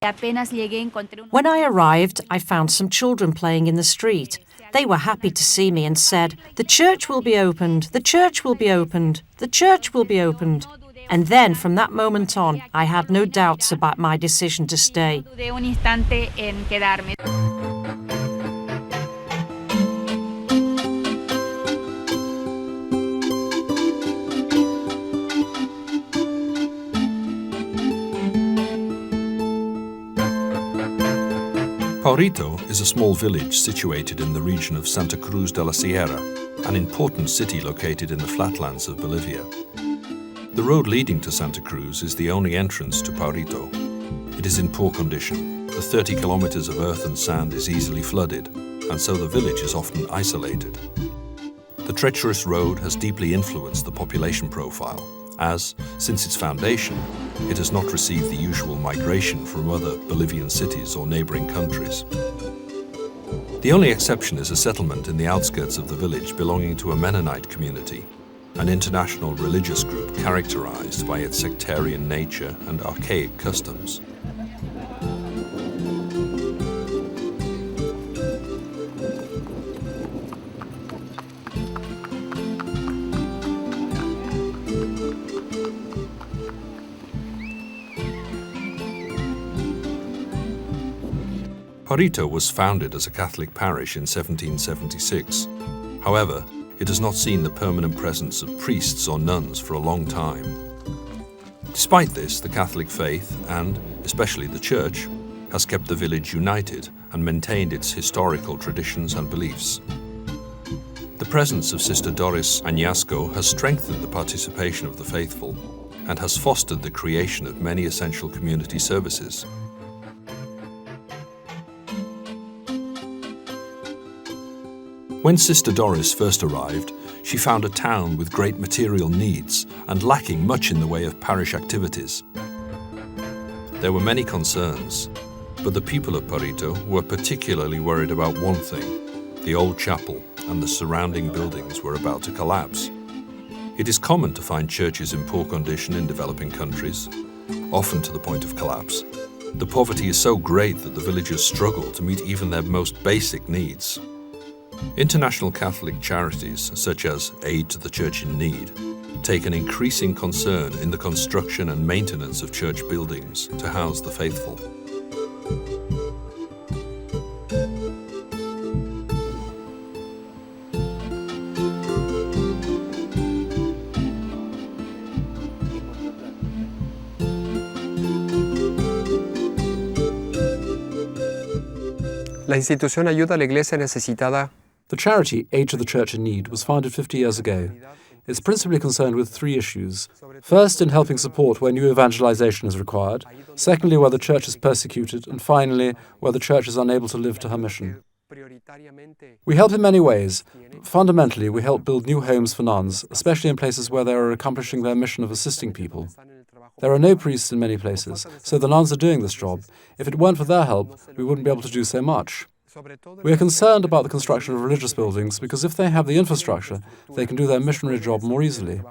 When I arrived, I found some children playing in the street. They were happy to see me and said, "The church will be opened, the church will be opened, the church will be opened." And then, from that moment on, I had no doubts about my decision to stay. Paurito is a small village situated in the region of Santa Cruz de la Sierra, an important city located in the flatlands of Bolivia. The road leading to Santa Cruz is the only entrance to Paurito. It is in poor condition. The 30 kilometers of earth and sand is easily flooded, and so the village is often isolated. The treacherous road has deeply influenced the population profile, as, since its foundation, it has not received the usual migration from other Bolivian cities or neighboring countries. The only exception is a settlement in the outskirts of the village belonging to a Mennonite community, an international religious group characterized by its sectarian nature and archaic customs. Paurito was founded as a Catholic parish in 1776. However, it has not seen the permanent presence of priests or nuns for a long time. Despite this, the Catholic faith, and especially the Church, has kept the village united and maintained its historical traditions and beliefs. The presence of Sister Doris Aasco has strengthened the participation of the faithful and has fostered the creation of many essential community services. When Sister Doris first arrived, she found a town with great material needs and lacking much in the way of parish activities. There were many concerns, but the people of Paurito were particularly worried about one thing: the old chapel and the surrounding buildings were about to collapse. It is common to find churches in poor condition in developing countries, often to the point of collapse. The poverty is so great that the villagers struggle to meet even their most basic needs. International Catholic charities, such as Aid to the Church in Need, take an increasing concern in the construction and maintenance of church buildings to house the faithful. La institución ayuda a la iglesia necesitada. The charity Aid to the Church in Need was founded 50 years ago. It's principally concerned with three issues. First, in helping support where new evangelization is required. Secondly, where the church is persecuted. And finally, where the church is unable to live to her mission. We help in many ways. Fundamentally, we help build new homes for nuns, especially in places where they are accomplishing their mission of assisting people. There are no priests in many places, so the nuns are doing this job. If it weren't for their help, we wouldn't be able to do so much. We are concerned about the construction of religious buildings because if they have the infrastructure, they can do their missionary job more easily.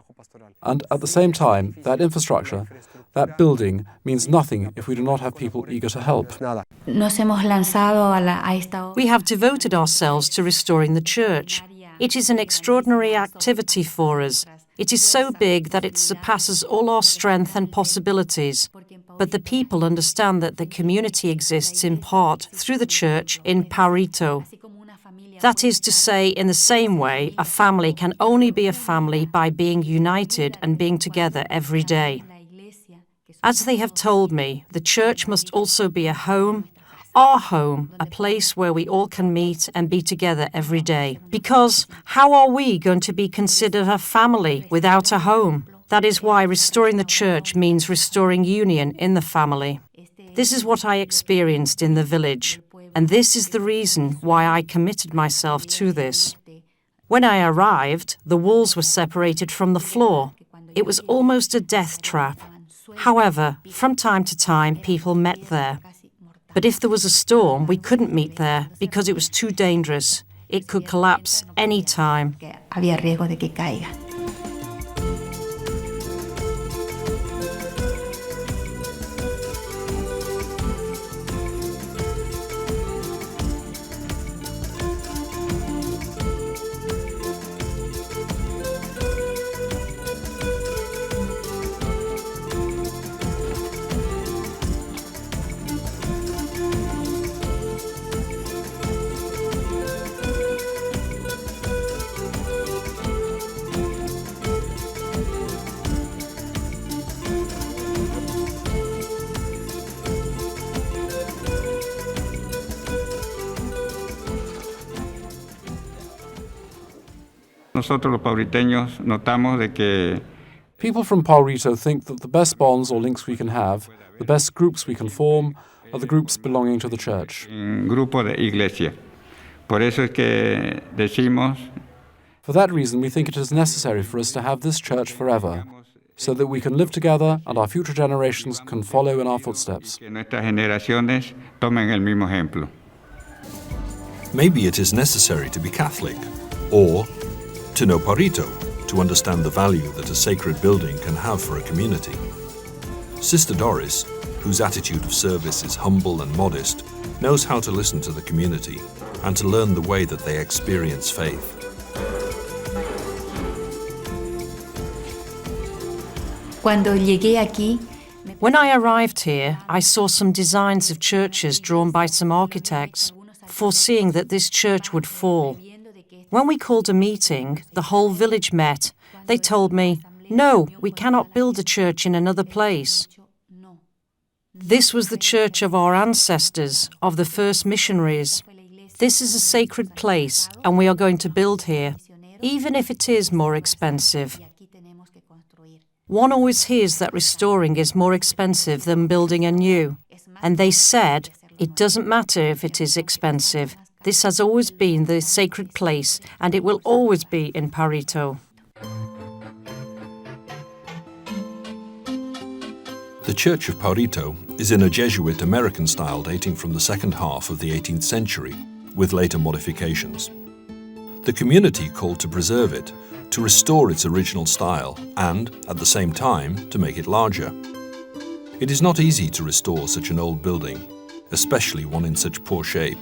And at the same time, that infrastructure, that building, means nothing if we do not have people eager to help. We have devoted ourselves to restoring the church. It is an extraordinary activity for us. It is so big that it surpasses all our strength and possibilities. But the people understand that the community exists in part through the church in Paurito. That is to say, in the same way, a family can only be a family by being united and being together every day. As they have told me, the church must also be a home, our home, a place where we all can meet and be together every day. Because how are we going to be considered a family without a home? That is why restoring the church means restoring union in the family. This is what I experienced in the village, and this is the reason why I committed myself to this. When I arrived, the walls were separated from the floor. It was almost a death trap. However, from time to time, people met there. But if there was a storm, we couldn't meet there because it was too dangerous. It could collapse any time. nosotros los pauriteños notamos de que People from Paurito think that the best bonds or links we can have, the best groups we can form, are the groups belonging to the church. en grupo de iglesia. Por eso es que decimos For that reason, we think it is necessary for us to have this church forever, so that we can live together and our future generations can follow in our footsteps. que nuestras generaciones tomen el mismo ejemplo. Maybe it is necessary to be Catholic, or to know Paurito, to understand the value that a sacred building can have for a community. Sister Doris, whose attitude of service is humble and modest, knows how to listen to the community and to learn the way that they experience faith. Cuando llegué aquí, When I arrived here, I saw some designs of churches drawn by some architects, foreseeing that this church would fall. When we called a meeting, the whole village met. They told me, "No, we cannot build a church in another place." This was the church of our ancestors, of the first missionaries. This is a sacred place, and we are going to build here, even if it is more expensive. One always hears that restoring is more expensive than building anew, and they said, it doesn't matter if it is expensive. This has always been the sacred place, and it will always be in Paurito. The Church of Paurito is in a Jesuit American style dating from the second half of the 18th century, with later modifications. The community called to preserve it, to restore its original style, and, at the same time, to make it larger. It is not easy to restore such an old building, especially one in such poor shape.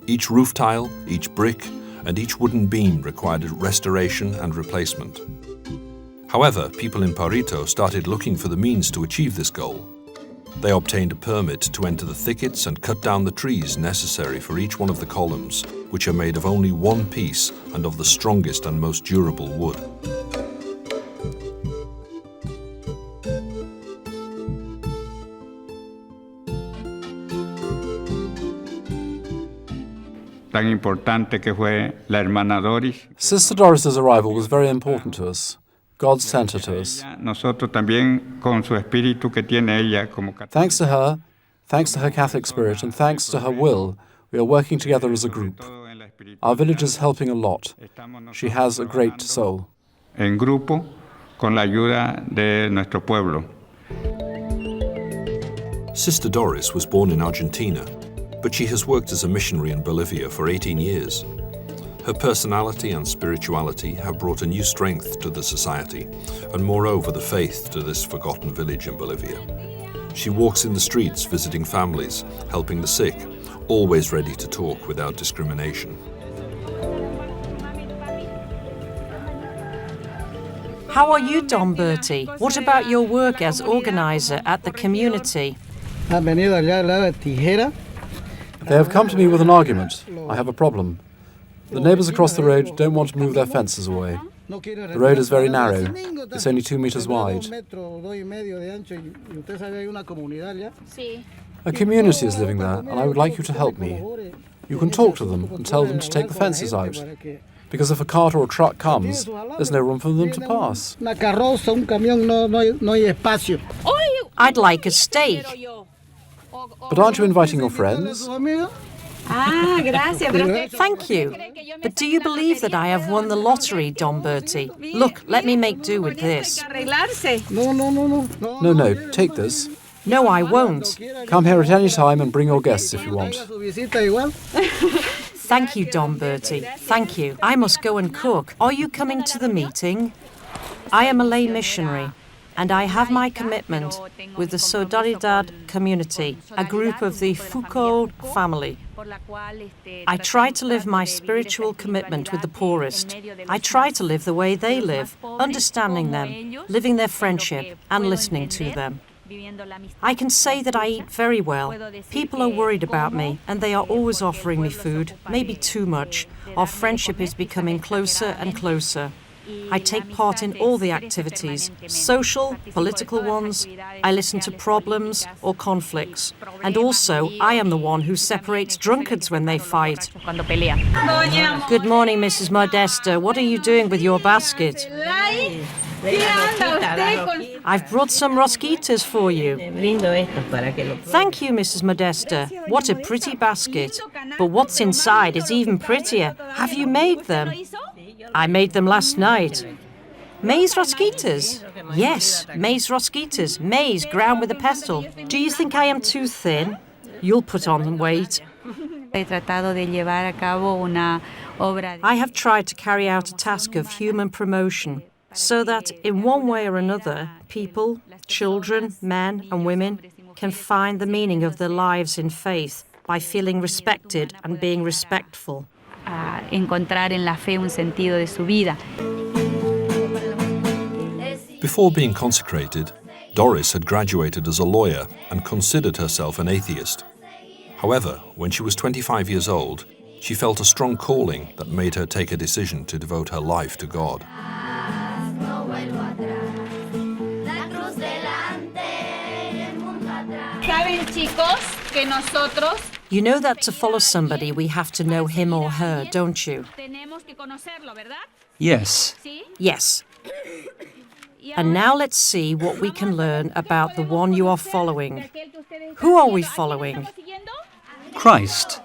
Each roof tile, each brick, and each wooden beam required restoration and replacement. However, people in Paurito started looking for the means to achieve this goal. They obtained a permit to enter the thickets and cut down the trees necessary for each one of the columns, which are made of only one piece and of the strongest and most durable wood. Tan importante que fue la hermana Doris. Sister Doris's arrival was very important to us. God sent her to us. Nosotros también con su espíritu que tiene ella como Thanks to her Catholic spirit, and thanks to her will, we are working together as a group. Our village is helping a lot. She has a great soul. en grupo con la ayuda de nuestro pueblo. Sister Doris was born in Argentina, but she has worked as a missionary in Bolivia for 18 years. Her personality and spirituality have brought a new strength to the society, and moreover the faith to this forgotten village in Bolivia. She walks in the streets visiting families, helping the sick, always ready to talk without discrimination. How are you, Don Bertie? What about your work as organizer at the community? They have come to me with an argument. I have a problem. The neighbours across the road don't want to move their fences away. The road is very narrow. It's only 2 meters wide. A community is living there, and I would like you to help me. You can talk to them and tell them to take the fences out. Because if a cart or a truck comes, there's no room for them to pass. I'd like a steak. But aren't you inviting your friends? Thank you. But do you believe that I have won the lottery, Don Bertie? Look, let me make do with this. No, take this. No, I won't. Come here at any time and bring your guests if you want. Thank you, Don Bertie. Thank you. I must go and cook. Are you coming to the meeting? I am a lay missionary, and I have my commitment with the Solidaridad community, a group of the Foucauld family. I try to live my spiritual commitment with the poorest. I try to live the way they live, understanding them, living their friendship, and listening to them. I can say that I eat very well. People are worried about me, and they are always offering me food, maybe too much. Our friendship is becoming closer and closer. I take part in all the activities, social, political ones. I listen to problems or conflicts. And also, I am the one who separates drunkards when they fight. Good morning, Mrs. Modesta. What are you doing with your basket? I've brought some rosquitas for you. Thank you, Mrs. Modesta. What a pretty basket. But what's inside is even prettier. Have you made them? I made them last night. Maize rosquitas? Yes, maize rosquitas. Maize ground with a pestle. Do you think I am too thin? You'll put on weight. I have tried to carry out a task of human promotion, so that in one way or another, people, children, men and women can find the meaning of their lives in faith by feeling respected and being respectful. Encontrar en la fe un sentido de su vida. Before being consecrated, Doris had graduated as a lawyer and considered herself an atheist. However, when she was 25 years old, she felt a strong calling that made her take a decision to devote her life to God. Saben, chicos, que nosotros You know that to follow somebody, we have to know him or her, don't you? tenemos que conocerlo, ¿verdad? Yes. Yes. And now let's see what we can learn about the one you are following. Who are we following? Christ.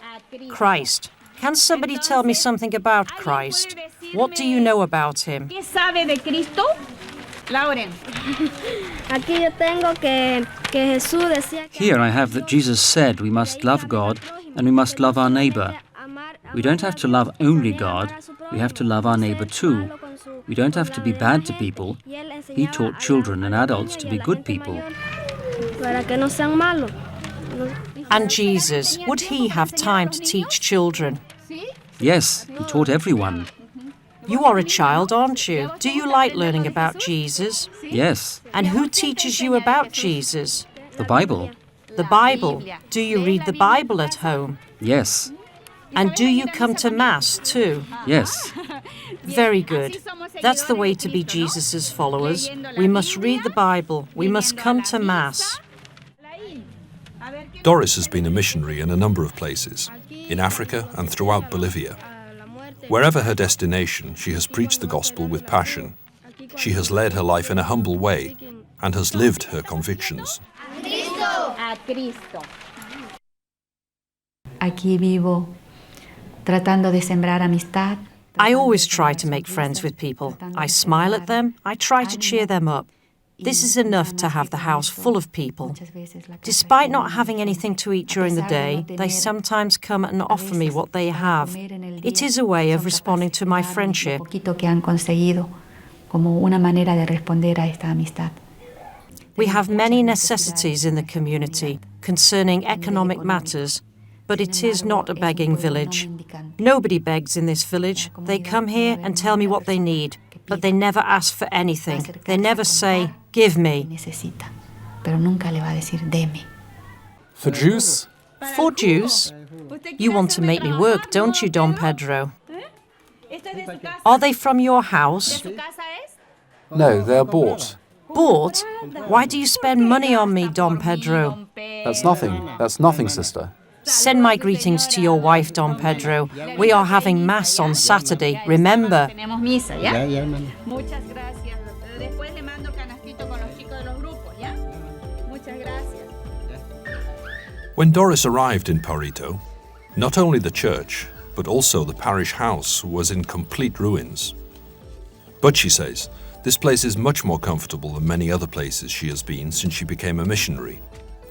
Christ. Can somebody tell me something about Christ? What do you know about him? ¿Qué sabe de Cristo? Lauren. Aquí yo tengo que Jesús decía que Here I have that Jesus said we must love God and we must love our neighbour. We don't have to love only God, we have to love our neighbour too. We don't have to be bad to people. He taught children and adults to be good people. para que no sean malos. And Jesus, would he have time to teach children? Yes, he taught everyone. You are a child, aren't you? Do you like learning about Jesus? Yes, And who teaches you about Jesus? the Bible. The Bible. Do you read the Bible at home? Yes, And do you come to Mass too? yes. Very good. That's the way to be Jesus' followers. We must read the Bible. We must come to Mass. Doris has been a missionary in a number of places, in Africa and throughout Bolivia. Wherever her destination, she has preached the gospel with passion. She has led her life in a humble way and has lived her convictions. A Cristo. Aquí vivo tratando de sembrar amistad. I always try to make friends with people. I smile at them. I try to cheer them up. This is enough to have the house full of people. Despite not having anything to eat during the day, they sometimes come and offer me what they have. It is a way of responding to my friendship. Poquito que han conseguido como una manera de responder a esta amistad. We have many necessities in the community concerning economic matters, but it is not a begging village. Nobody begs in this village. They come here and tell me what they need, but they never ask for anything. They never say, "Give me." Necesita, pero nunca le va a decir deme. For juice? For juice? You want to make me work, don't you, Don Pedro? Are they from your house? No, they are bought. Bought? Why do you spend money on me, Don Pedro? That's nothing, sister. Send my greetings to your wife, Don Pedro. We are having Mass on Saturday, remember. Tenemos misa, ¿ya? Muchas gracias. Después le mando el canastito con los chicos de los grupos, ¿ya? Muchas gracias. When Doris arrived in Paurito, not only the church, but also the parish house was in complete ruins. But she says, this place is much more comfortable than many other places she has been since she became a missionary.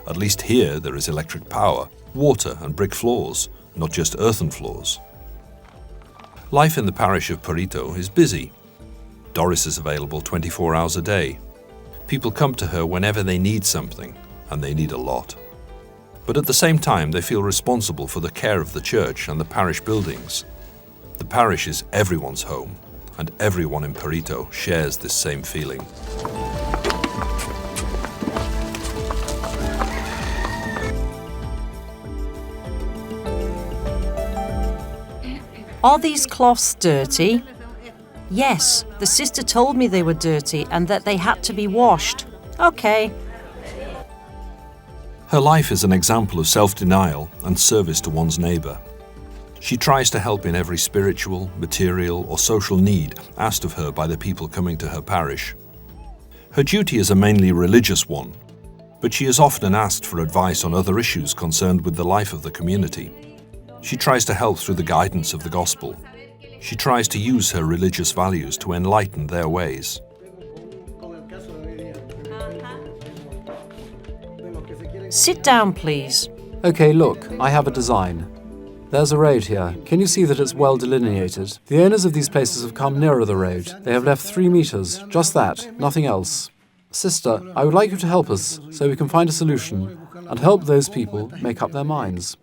At least here there is electric power, water and brick floors, not just earthen floors. Life in the parish of Paurito is busy. Doris is available 24 hours a day. People come to her whenever they need something, and they need a lot. But at the same time, they feel responsible for the care of the church and the parish buildings. The parish is everyone's home, and everyone in Paurito shares this same feeling. Are these cloths dirty? Yes, the sister told me they were dirty and that they had to be washed. Okay. Her life is an example of self-denial and service to one's neighbour. She tries to help in every spiritual, material or social need asked of her by the people coming to her parish. Her duty is a mainly religious one, but she is often asked for advice on other issues concerned with the life of the community. She tries to help through the guidance of the gospel. She tries to use her religious values to enlighten their ways. Sit down, please. Okay, look, I have a design. There's a road here. Can you see that it's well delineated? The owners of these places have come nearer the road. They have left 3 meters, just that, nothing else. Sister, I would like you to help us so we can find a solution and help those people make up their minds.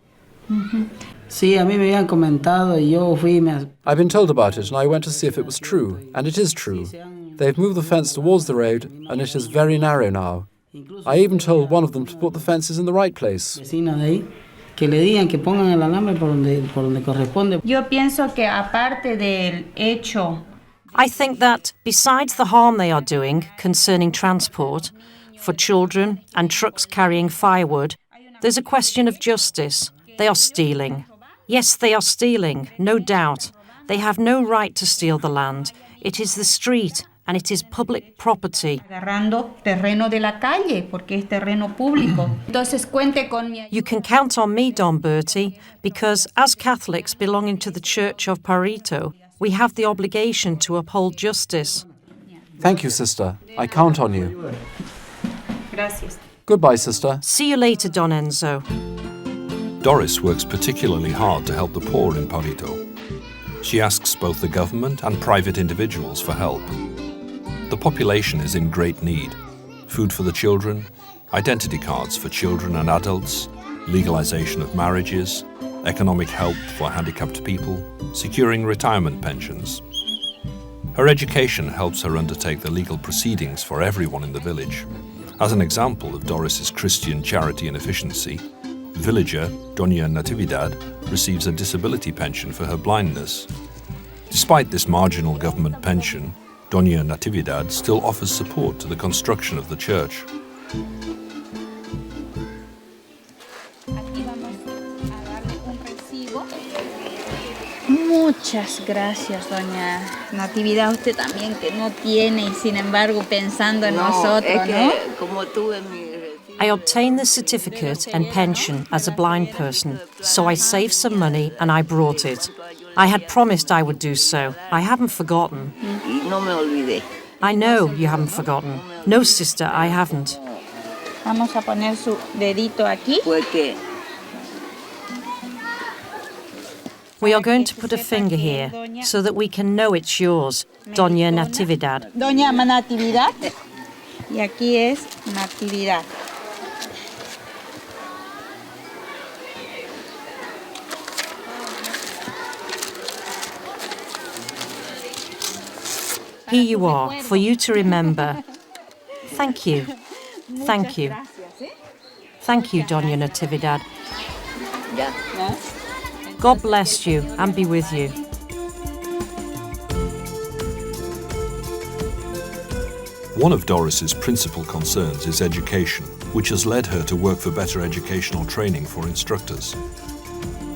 Sí, a mí me habían comentado y yo fui. I've been told about it and I went to see if it was true, and it is true. They've moved the fence towards the road and it is very narrow now. I even told one of them to put the fences in the right place. Que le digan que pongan el alambre por donde corresponde. Yo pienso que aparte del hecho. I think that, besides the harm they are doing concerning transport, for children and trucks carrying firewood, there's a question of justice. They are stealing. Yes, they are stealing, no doubt. They have no right to steal the land. It is the street, and it is public property. Agarrando terreno de la calle, porque es terreno público. Entonces cuente con mi ayuda. You can count on me, Don Bertie, because as Catholics belonging to the Church of Paurito, we have the obligation to uphold justice. Thank you, sister. I count on you. Gracias. Goodbye, sister. See you later, Don Enzo. Doris works particularly hard to help the poor in Paurito. She asks both the government and private individuals for help. The population is in great need. Food for the children, identity cards for children and adults, legalization of marriages, economic help for handicapped people, securing retirement pensions. Her education helps her undertake the legal proceedings for everyone in the village. As an example of Doris's Christian charity and efficiency, villager Doña Natividad receives a disability pension for her blindness. Despite this marginal government pension, Doña Natividad still offers support to the construction of the church. Muchas gracias, doña Natividad. Usted también que no tiene y sin embargo pensando en nosotros, ¿no? I obtained the certificate and pension as a blind person, so I saved some money and I brought it. I had promised I would do so. I haven't forgotten. I know you haven't forgotten. No, sister, I haven't. Vamos a poner su dedito aquí. We are going to put a finger here so that we can know it's yours, Doña Natividad. Doña Natividad. Y aquí es Natividad. Here you are, for you to remember. Thank you. Thank you. Thank you, Doña Natividad. God bless you and be with you. One of Doris's principal concerns is education, which has led her to work for better educational training for instructors.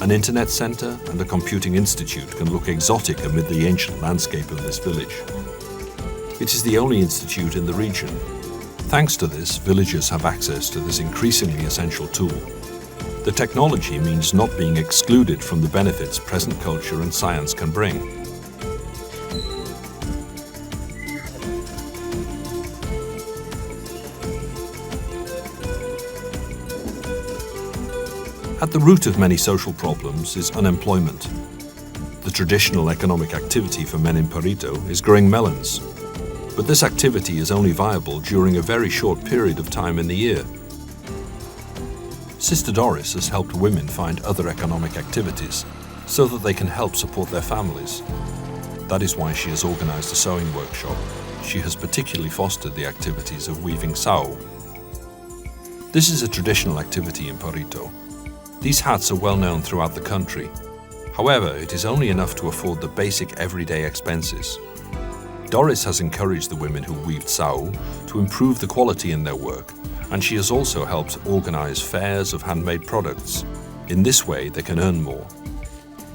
An internet centre and a computing institute can look exotic amid the ancient landscape of this village. It is the only institute in the region. Thanks to this, villagers have access to this increasingly essential tool. The technology means not being excluded from the benefits present culture and science can bring. At the root of many social problems is unemployment. The traditional economic activity for men in Paurito is growing melons. But this activity is only viable during a very short period of time in the year. Sister Doris has helped women find other economic activities so that they can help support their families. That is why she has organized a sewing workshop. She has particularly fostered the activities of weaving sao. This is a traditional activity in Paurito. These hats are well known throughout the country. However, it is only enough to afford the basic everyday expenses. Doris has encouraged the women who weaved sao to improve the quality in their work, and she has also helped organize fairs of handmade products. In this way, they can earn more.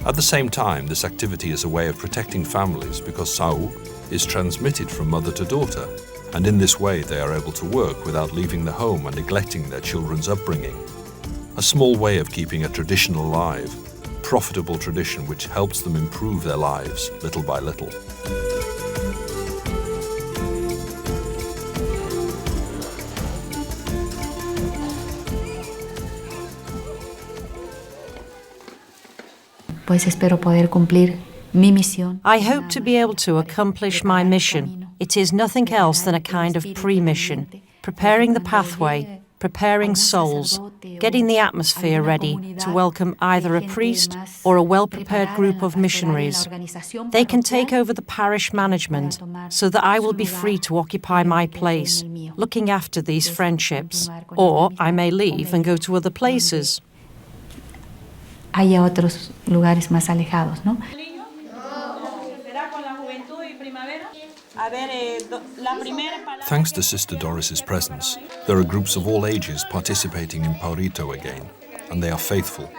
At the same time, this activity is a way of protecting families because sao is transmitted from mother to daughter, and in this way they are able to work without leaving the home and neglecting their children's upbringing. A small way of keeping a tradition alive, profitable tradition which helps them improve their lives little by little. Pues espero poder cumplir mi misión. I hope to be able to accomplish my mission. It is nothing else than a kind of pre-mission, preparing the pathway, preparing souls, getting the atmosphere ready to welcome either a priest or a well-prepared group of missionaries. They can take over the parish management so that I will be free to occupy my place, looking after these friendships, or I may leave and go to other places. Haya otros lugares más alejados, ¿no? Thanks to Sister Doris's presence, there are groups of all ages participating in Paurito again, and they are faithful.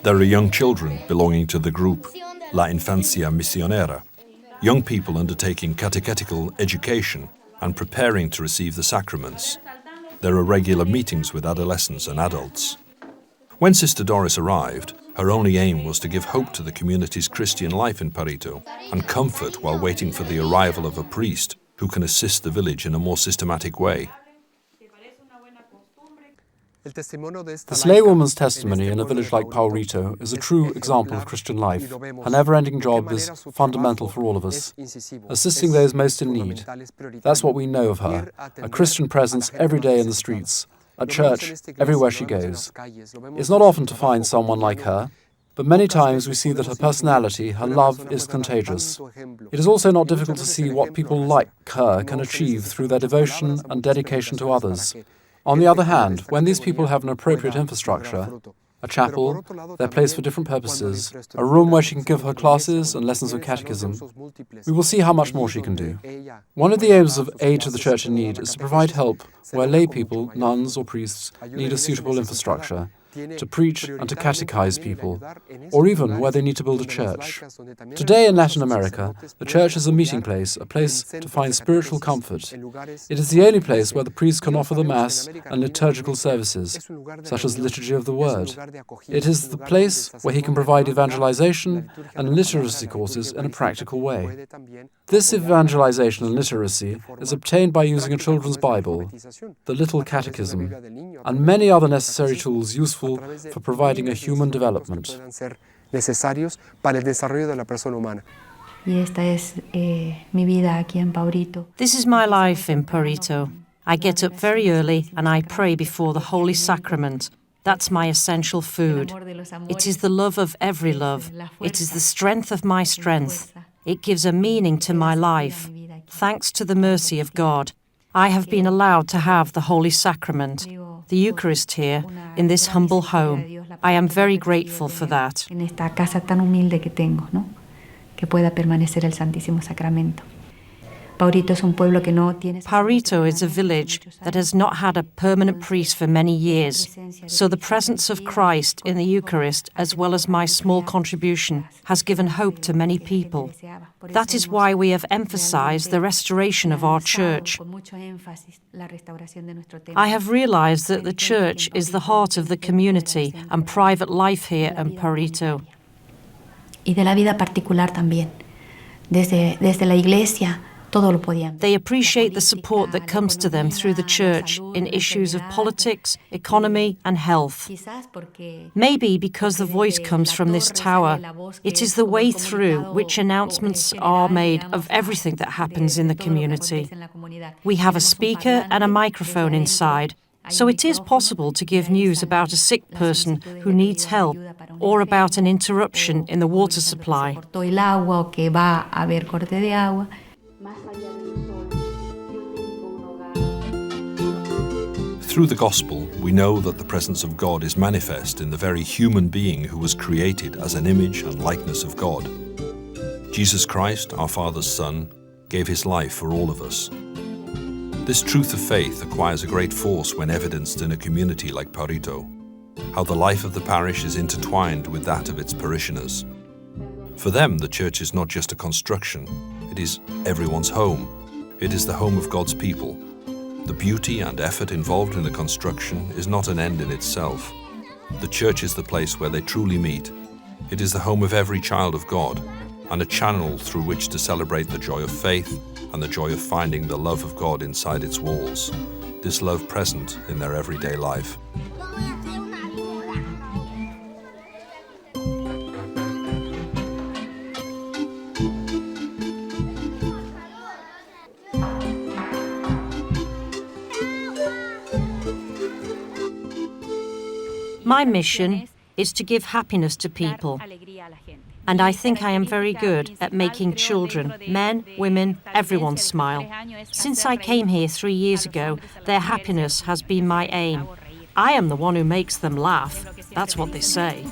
There are young children belonging to the group La Infancia Misionera, young people undertaking catechetical education and preparing to receive the sacraments. There are regular meetings with adolescents and adults. When Sister Doris arrived, her only aim was to give hope to the community's Christian life in Paurito and comfort while waiting for the arrival of a priest who can assist the village in a more systematic way. This laywoman's testimony in a village like Paurito is a true example of Christian life. Her never-ending job is fundamental for all of us, assisting those most in need. That's what we know of her, a Christian presence every day in the streets, at church, everywhere she goes. It's not often to find someone like her, but many times we see that her personality, her love, is contagious. It is also not difficult to see what people like her can achieve through their devotion and dedication to others. On the other hand, when these people have an appropriate infrastructure, a chapel, their place for different purposes, a room where she can give her classes and lessons of catechism, we will see how much more she can do. One of the aims of Aid to the Church in Need is to provide help where lay people, nuns or priests, need a suitable infrastructure, to preach and to catechize people, or even where they need to build a church. Today in Latin America, the church is a meeting place, a place to find spiritual comfort. It is the only place where the priest can offer the Mass and liturgical services, such as Liturgy of the Word. It is the place where he can provide evangelization and literacy courses in a practical way. This evangelization and literacy is obtained by using a children's Bible, the Little Catechism, and many other necessary tools useful for providing a human development. This is my life in Paurito. I get up very early and I pray before the Holy Sacrament. That's my essential food. It is the love of every love. It is the strength of my strength. It gives a meaning to my life. Thanks to the mercy of God, I have been allowed to have the Holy Sacrament, the Eucharist here, in this humble home. I am very grateful for that. Paurito is a village that has not had a permanent priest for many years, so the presence of Christ in the Eucharist, as well as my small contribution, has given hope to many people. That is why we have emphasized the restoration of our church. I have realized that the church is the heart of the community and private life here in Paurito. Y de la vida particular también. Desde la iglesia. They appreciate the support that comes to them through the church in issues of politics, economy and health. Maybe because the voice comes from this tower, it is the way through which announcements are made of everything that happens in the community. We have a speaker and a microphone inside, so it is possible to give news about a sick person who needs help or about an interruption in the water supply. Through the Gospel, we know that the presence of God is manifest in the very human being who was created as an image and likeness of God. Jesus Christ, our Father's Son, gave his life for all of us. This truth of faith acquires a great force when evidenced in a community like Paurito, how the life of the parish is intertwined with that of its parishioners. For them, the church is not just a construction, it is everyone's home. It is the home of God's people. The beauty and effort involved in the construction is not an end in itself. The church is the place where they truly meet. It is the home of every child of God, and a channel through which to celebrate the joy of faith and the joy of finding the love of God inside its walls, this love present in their everyday life. My mission is to give happiness to people, and I think I am very good at making children, men, women, everyone smile. Since I came here 3 years ago, their happiness has been my aim. I am the one who makes them laugh. That's what they say.